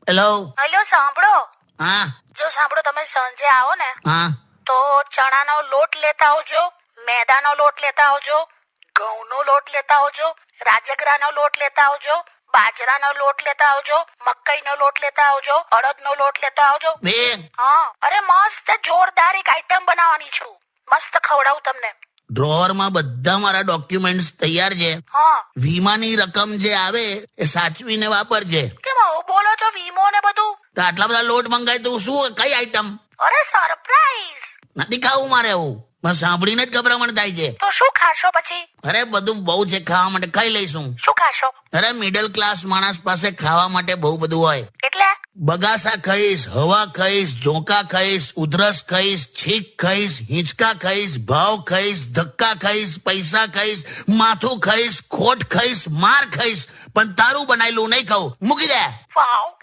Hello. Hello, સાંભળો. હા જો સાંભળો, તમે સાંજે આવો ને હા તો ચણાનો લોટ લેતા આવજો, મેદાનો લોટ લેતા આવજો, ઘઉંનો લોટ લેતા આવજો, રાજગરાનો લોટ લેતા આવજો, બાજરાનો લોટ લેતા આવજો, મકાઈનો લોટ લેતા આવજો, અડદનો લોટ લેતા આવજો. બેન, હા, અરે મસ્ત જોરદાર એક આઈટમ બનાવવાની છું. મસ્ત ખવડાવું તમને. ડ્રોવરમાં બધા મારા ડોક્યુમેન્ટ્સ તૈયાર છે. હા, વીમાની રકમ જે આવે એ સાચવીને વાપરજે. કેમ આવું બોલો છો? વીમો ને બધું? તો આટલા બધા લોટ મંગાય તો શું કઈ આઈટમ અરે સરપ્રાઈઝ. નથી ખાવું મારે. એવું બસ સાંભળીને જ ગભરામણ થાય છે. તો શું ખાશો પછી? અરે બધું બહુ છે ખાવા માટે, ખાઈ લઈશું. શું ખાશો? અરે મિડલ ક્લાસ માણસ પાસે ખાવા માટે બહુ બધું હોય. એટલે બગાસા ખાઈશ, હવા ખાઈશ, ઝોંકા ખાઈશ, ઉધરસ ખાઈશ, છીંક ખાઈશ, હિંચકા ખાઈશ, ભાવ ખાઈશ, ધક્કા ખાઈશ, પૈસા ખાઈશ, માથું ખાઈશ, ખોટ ખાઈશ, માર ખાઈશ, પણ તારું બનાયેલું નહીં ખાવું. મૂકી દે. વાવ.